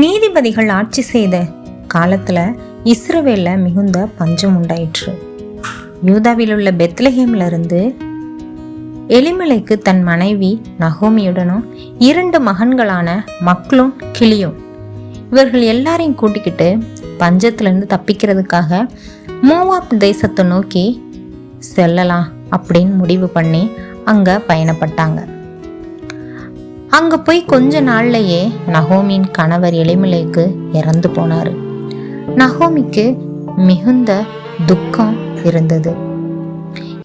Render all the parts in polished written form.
நீதிபதிகள் ஆட்சி செய்த காலத்துல இஸ்ரவேல்ல மிகுந்த பஞ்சம் உண்டாயிற்று. யூதாவில் உள்ள பெத்லஹேம்ல இருந்து எலிமெலேக்கு தன் மனைவி நகோமியுடனும் 2 மகன்களான மக்லோன் கிலியோன் இவர்கள் எல்லாரையும் கூட்டிக்கிட்டு பஞ்சத்திலிருந்து தப்பிக்கிறதுக்காக மோவாப் தேசத்தை நோக்கி செல்லலாம் அப்படின்னு முடிவு பண்ணி அங்க பயணப்பட்டாங்க. அங்க போய் கொஞ்ச நாள்லயே நகோமியின் கணவர் எலிமெலேக்கு இறந்து போனாரு. நகோமிக்கு மிகுந்த துக்கம் இருந்தது.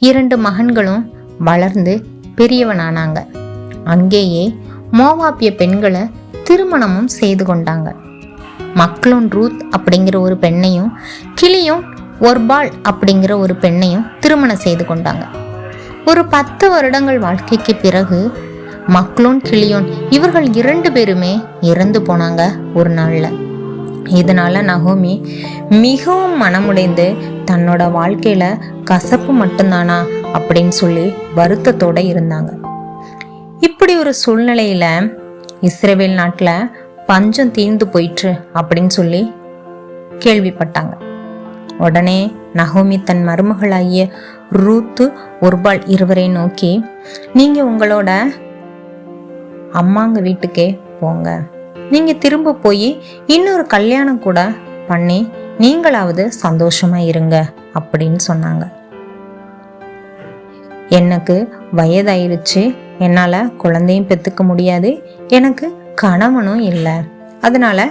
2 மகன்களும் வளர்ந்து பெரியவனானாங்க. அங்கேயே மோவாபிய பெண்களை திருமணமும் செய்து கொண்டாங்க. மக்லோன் ரூத் அப்படிங்கிற ஒரு பெண்ணையும் கிளியோன் ஒர்பால் அப்படிங்கிற ஒரு பெண்ணையும் திருமணம் செய்து கொண்டாங்க. ஒரு 10 வருடங்கள் வாழ்க்கைக்கு பிறகு மக்லோன் கிளியோன் இவர்கள் 2 பேருமே இறந்து போனாங்க ஒரு நாள்ல. இதனால நகோமி மிகவும் மனமுடைந்து தன்னோட வாழ்க்கையில கசப்பு மட்டும்தானா அப்படின்னு சொல்லி வருத்தத்தோட இருந்தாங்க. இப்படி ஒரு சூழ்நிலையில இஸ்ரவேல் நாட்டுல பஞ்சம் தீர்ந்து போயிற்று அப்படின்னு சொல்லி கேள்விப்பட்டாங்க. உடனே நகோமி தன் மருமகளாகிய ரூத்து ஒர்பால் இருவரை நோக்கி, நீங்க உங்களோட அம்மாங்க வீட்டுக்கே போங்க, நீங்க திரும்ப போய் இன்னொரு கல்யாணம் கூட பண்ணி நீங்களாவது சந்தோஷமா இருங்க அப்படின்னு சொன்னாங்க. எனக்கு வயதாயிருச்சு, என்னால குழந்தையும் பெத்துக்க முடியாது, எனக்கு கணவனும் இல்லை, அதனால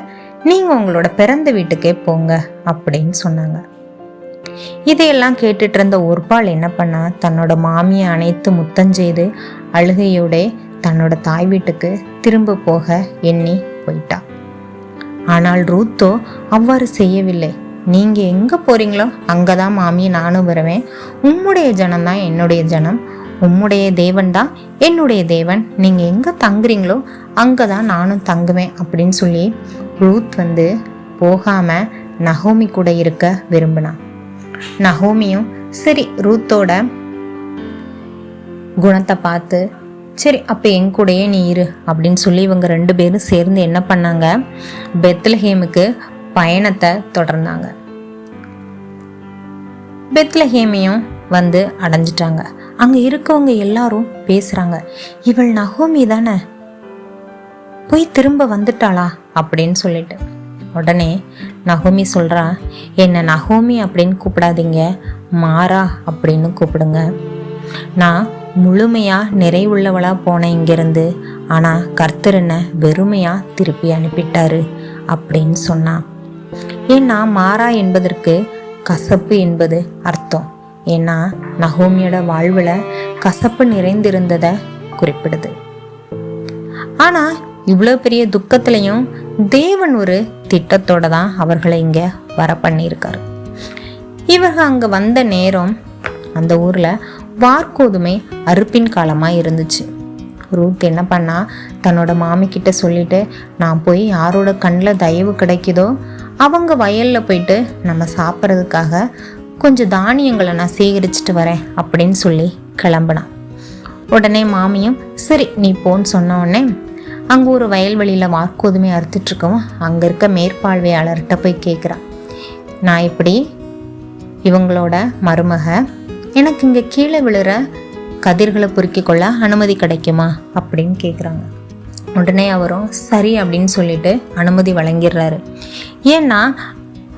நீங்க உங்களோட பிறந்த வீட்டுக்கே போங்க அப்படின்னு சொன்னாங்க. இதையெல்லாம் கேட்டுட்டு இருந்த ஒர்பால் என்ன பண்ணா, தன்னோட மாமியை அணைத்து முத்தஞ்செய்து அழுகையோட தன்னோட தாய் வீட்டுக்கு திரும்ப போக எண்ணி போயிட்டா. ஆனால் ரூத்தோ அவ்வாறு செய்யவில்லை. நீங்க எங்க போறீங்களோ அங்கதான் மாமி நானும் வருவேன், உம்முடைய ஜனம்தான் என்னுடைய ஜனம், உம்முடைய தேவன் தான் என்னுடைய தேவன், நீங்க எங்க தங்குறீங்களோ அங்கதான் நானும் தங்குவேன் அப்படின்னு சொல்லி ரூத் போகாம நகோமி கூட இருக்க விரும்பினான். நகோமியும் சரி ரூத்தோட குணத்தை பார்த்து, சரி அப்ப என் கூடயே நீ இரு அப்படின்னு சொல்லி இவங்க 2 பேரும் சேர்ந்து என்ன பண்ணாங்க, பெத்லஹேமுக்கு பயணத்தை தொடர்ந்தாங்க. பெத்லஹேமையும் அடைஞ்சிட்டாங்க. அங்க இருக்கவங்க எல்லாரும் பேசுறாங்க, இவள் நகோமி தானே, போய் திரும்ப வந்துட்டாளா அப்படின்னு சொல்லிட்டு. உடனே நகோமி சொல்றா, என்ன நகோமி அப்படின்னு கூப்பிடாதீங்க, மாறா அப்படின்னு கூப்பிடுங்க. நான் முழுமையா நிறைவுள்ளவளா போனேன் இங்கிருந்து, ஆனா கர்த்தர் என்ன வெறுமையா திருப்பி அனுப்பிட்டாரு அப்படின்னு சொன்னான். ஏன்னா மாறா என்பதற்கு கசப்பு என்பது அர்த்தம். ஏன்னா நகோமியோட வாழ்வுல கசப்பு நிறைந்திருந்தத குறிப்பிடுது. ஆனா இவ்வளவு பெரிய துக்கத்திலையும் தேவன் ஒரு திட்டத்தோட தான் அவர்களை இங்க வர பண்ணியிருக்காரு. இவர்கள் அங்க வந்த நேரம் அந்த ஊர்ல வார்கோதுமை அறுப்பின் காலமா இருந்துச்சு. ரூத் என்ன பண்ணா, தன்னோட மாமி கிட்ட சொல்லிட்டு, நான் போய் யாரோட கண்ணில் தயவு கிடைக்குதோ அவங்க வயல்ல போயிட்டு நம்ம சாப்பிட்றதுக்காக கொஞ்சம் தானியங்களை நான் சேகரிச்சுட்டு வரேன் அப்படின்னு சொல்லி கிளம்பினான். உடனே மாமியும் சரி நீ போன்னு சொன்ன உடனே அங்கே ஒரு வயல்வெளியில் வார்கோதுமை அறுத்துட்டு இருக்கவும் அங்கே இருக்க மேற்பார்வையாளர்கிட்ட போய் கேட்குறான், நான் இப்படி இவங்களோட மருமக, எனக்கு இங்கே கீழே விழுற கதிர்களை பொறுக்கி கொள்ள அனுமதி கிடைக்குமா அப்படின்னு கேட்குறாங்க. உடனே அவரும் சரி அப்படின்னு சொல்லிட்டு அனுமதி வழங்கிடுறாரு. ஏன்னா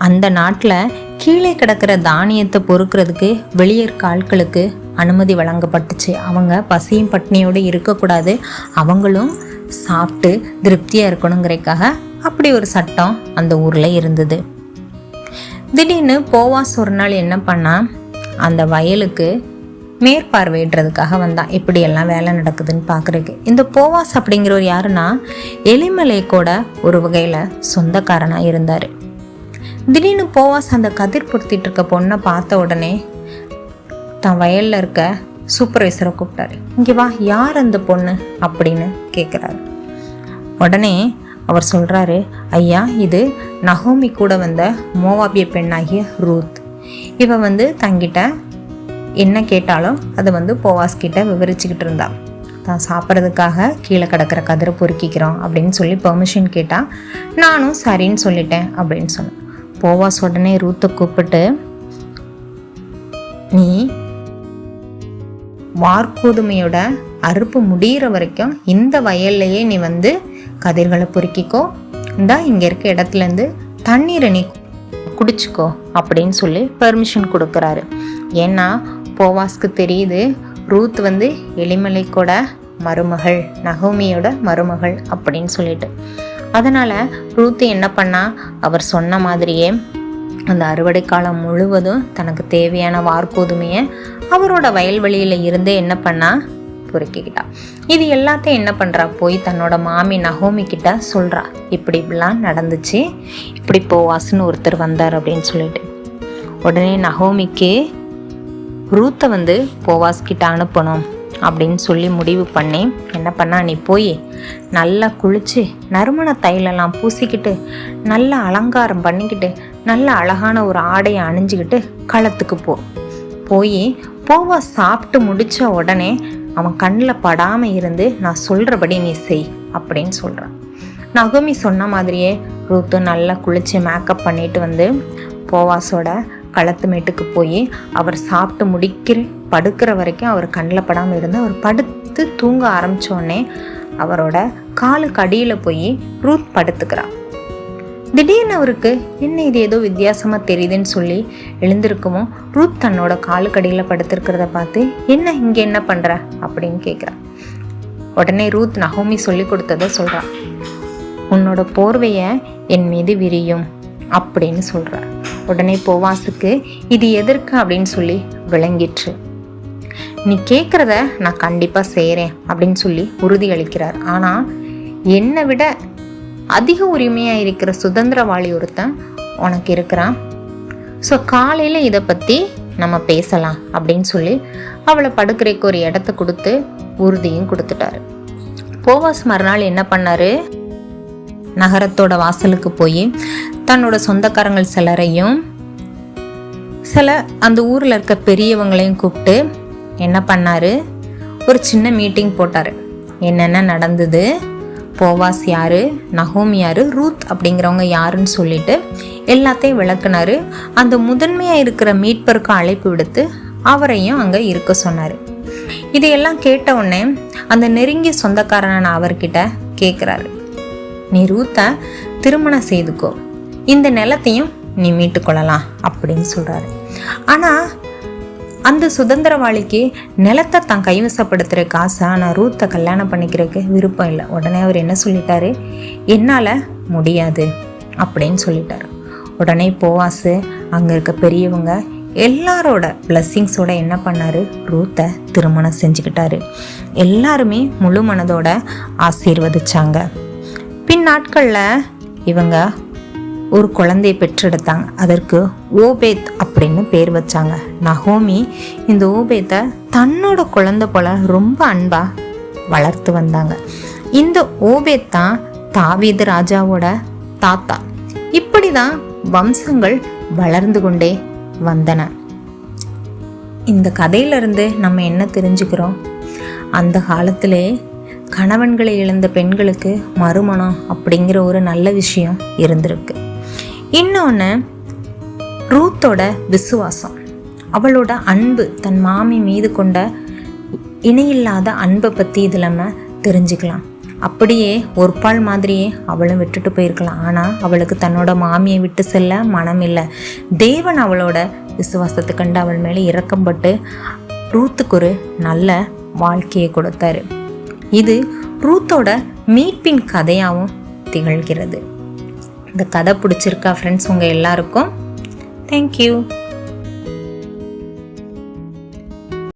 அந்த நாட்டில் கீழே கிடக்கிற தானியத்தை பொறுக்கிறதுக்கு வெளியேற்க ஆட்களுக்கு அனுமதி வழங்கப்பட்டுச்சு. அவங்க பசியும் பட்னியோடு இருக்கக்கூடாது, அவங்களும் சாப்பிட்டு திருப்தியாக இருக்கணுங்கிறதுக்காக அப்படி ஒரு சட்டம் அந்த ஊரில் இருந்தது. திடீர்னு போவாஸ் ஒரு நாள் என்ன பண்ணா, அந்த வயலுக்கு மேற்பார்வையிடுறதுக்காக வந்தான், இப்படியெல்லாம் வேலை நடக்குதுன்னு பார்க்குறதுக்கு. இந்த போவாஸ் அப்படிங்கிறவர் யாருன்னா எலிமெலேக்கோட ஒரு வகையில் சொந்தக்காரனாக இருந்தார். திடீர்னு போவாஸ் அந்த கதிர் பொருத்திட்டு இருக்க பொண்ணை பார்த்த உடனே தன் வயலில் இருக்க சூப்பர்வைசரை கூப்பிட்டாரு, இங்கே வா, யார் அந்த பொண்ணு அப்படின்னு கேட்குறாரு. உடனே அவர் சொல்கிறாரு, ஐயா இது நகோமி கூட வந்த மோவாபிய பெண்ணாகிய ரூத், இவ தங்கிட்ட என்ன கேட்டாலும் அதை போவாஸ் கிட்ட விவரிச்சுக்கிட்டு இருந்தா. தான் சாப்பிட்றதுக்காக கீழே கிடக்கிற கதிரை பொறுக்கிக்கிறோம் அப்படின்னு சொல்லி பெர்மிஷன் கேட்டால் நானும் சரின்னு சொல்லிட்டேன் அப்படின்னு சொன்னேன். போவாஸ் உடனே ரூத்தை கூப்பிட்டு, நீ வார்கோதுமையோட அறுப்பு முடிகிற வரைக்கும் இந்த வயல்லையே நீ கதிர்களை பொறுக்கிக்கோ, இந்தா இங்கே இருக்க இடத்துலேருந்து தண்ணீரை நீ குடிச்சுக்கோ அப்படின்னு சொல்லி பெர்மிஷன் கொடுக்குறாரு. ஏன்னா போவாஸ்க்கு தெரியுது ரூத் எலிமெலேக்கோட மருமகள், நகோமியோட மருமகள் அப்படின்னு சொல்லிட்டு. அதனால் ரூத் என்ன பண்ணா, அவர் சொன்ன மாதிரியே அந்த அறுவடை காலம் முழுவதும் தனக்கு தேவையான வார்கோதுமையை அவரோட வயல்வெளியில் இருந்து என்ன பண்ணா, பொறுக்கிக்கிட்டா. இது எல்லாத்தையும் என்ன பண்ணுறா, போய் தன்னோட மாமி நகோமி கிட்ட சொல்கிறா, இப்படிலாம் நடந்துச்சு, இப்படி போவாஸ்ன்னு ஒருத்தர் வந்தார் அப்படின்னு சொல்லிட்டு. உடனே நகோமிக்கு ரூத்தை போவாஸ் கிட்ட அனுப்பணும் அப்படின்னு சொல்லி முடிவு பண்ணி என்ன பண்ணா, நீ போய் நல்லா குளிச்சு நறுமண தைலெல்லாம் பூசிக்கிட்டு நல்லா அலங்காரம் பண்ணிக்கிட்டு நல்ல அழகான ஒரு ஆடையை அணிஞ்சிக்கிட்டு களத்துக்கு போய் போவாஸ் சாப்பிட்டு முடித்த உடனே அவன் கண்ணில் படாமல் இருந்து நான் சொல்கிறபடி நீ செய் அப்படின்னு சொல்கிறான். நகோமி சொன்ன மாதிரியே ரூத்து நல்லா குளித்து மேக்கப் பண்ணிட்டு போவாஸோட களத்து மேட்டுக்கு போய் அவர் சாப்பிட்டு படுக்கிற வரைக்கும் அவர் கண்ணில் படாமல் இருந்து அவர் படுத்து தூங்க ஆரம்பித்தோடனே அவரோட காலுக்கு அடியில் போய் ரூத் படுத்துக்கிறான். திடீர்னு அவருக்கு என்ன இது ஏதோ வித்தியாசமாக தெரியுதுன்னு சொல்லி எழுந்திருக்கவும் ரூத் தன்னோட காலுக்கடியில் படுத்திருக்கிறத பார்த்து, என்ன இங்கே என்ன பண்ணுற அப்படின்னு கேட்குறா. உடனே ரூத் நகோமி சொல்லி கொடுத்ததை சொல்கிறா, உன்னோட போர்வையை என் மீது விரியும் அப்படின்னு சொல்கிறார். உடனே போவாஸுக்கு இது எதற்கு அப்படின்னு சொல்லி விளங்கிற்று. நீ கேட்குறத நான் கண்டிப்பாக செய்கிறேன் அப்படின்னு சொல்லி உறுதி அளிக்கிறார். ஆனால் என்னை விட அதிக உரிமையாக இருக்கிற சுதந்திரவாளி ஒருத்தன் உனக்கு இருக்கிறான். ஸோ காலையில் இதை பற்றி நம்ம பேசலாம் அப்படின்னு சொல்லி அவளை படுக்கிறதுக்கு ஒரு இடத்த கொடுத்து உறுதியும் கொடுத்துட்டாரு. போவாஸ் மறுநாள் என்ன பண்ணாரு, நகரத்தோட வாசலுக்கு போய் தன்னோட சொந்தக்காரங்கள் சிலரையும் அந்த ஊரில் இருக்க பெரியவங்களையும் கூப்பிட்டு என்ன பண்ணாரு, ஒரு சின்ன மீட்டிங் போட்டார். என்னென்ன நடந்தது, போவாஸ் யாரு, நகோமி யாரு, ரூத் அப்படிங்கிறவங்க யாருன்னு சொல்லிட்டு எல்லாத்தையும் விளக்குனாரு. அந்த முதன்மையாக இருக்கிற மீட்பருக்கு அழைப்பு விடுத்து அவரையும் அங்கே இருக்க சொன்னார். இதையெல்லாம் கேட்ட உடனே அந்த நெருங்கிய சொந்தக்காரனான அவர்கிட்ட கேட்குறாரு, நீ ரூத்தை திருமணம் செய்துக்கோ, இந்த நிலத்தையும் நீ மீட்டுக்கொள்ளலாம் அப்படின்னு சொல்கிறாரு. ஆனால் அந்த சுதந்திரவாளிக்கு நிலத்தை தான் கைவசப்படுத்துகிற காசை ஆனால் ரூத்தை கல்யாணம் பண்ணிக்கிறதுக்கு விருப்பம் இல்லை. உடனே அவர் என்ன சொல்லிட்டாரு, என்னால் முடியாது அப்படின்னு சொல்லிட்டாரு. உடனே போவாஸ் அங்கே இருக்க பெரியவங்க எல்லாரோட பிளஸ்ஸிங்ஸோட என்ன பண்ணார், ரூத்தை திருமணம் செஞ்சுக்கிட்டாரு. எல்லாருமே முழு மனதோட ஆசீர்வதிச்சாங்க. பின் நாட்களில் இவங்க ஒரு குழந்தையை பெற்றெடுத்தாங்க. அதற்கு ஓபேத் அப்படின்னு பேர் வச்சாங்க. நகோமி இந்த ஓபேத்தை தன்னோட குழந்தை போல ரொம்ப அன்பாக வளர்த்து வந்தாங்க. இந்த ஓபேத் தான் தாவீது ராஜாவோட தாத்தா. இப்படி தான் வம்சங்கள் வளர்ந்து கொண்டே வந்தன. இந்த கதையிலிருந்து நம்ம என்ன தெரிஞ்சுக்கிறோம், அந்த காலத்திலே கணவன்களை இழந்த பெண்களுக்கு மறுமணம் அப்படிங்கிற ஒரு நல்ல விஷயம் இருந்திருக்கு. இன்னொன்று, ரூத்தோட விசுவாசம், அவளோட அன்பு, தன் மாமி மீது கொண்ட இணையில்லாத அன்பை பற்றி இதில் நம்ம தெரிஞ்சுக்கலாம். அப்படியே ஒருபாள் மாதிரியே அவளும் விட்டுட்டு போயிருக்கலாம். ஆனால் அவளுக்கு தன்னோட மாமியை விட்டு செல்ல மனம் இல்லை. தேவன் அவளோட விசுவாசத்தை கண்டு அவள் மேலே இரக்கப்பட்டு ரூத்துக்கு ஒரு நல்ல வாழ்க்கையை கொடுத்தாரு. இது ரூத்தோட மீட்பின் கதையாகவும் திகழ்கிறது. இந்த கதை பிடிச்சிருக்கா ஃப்ரெண்ட்ஸ் உங்கள் எல்லாருக்கும்? தேங்க்யூ.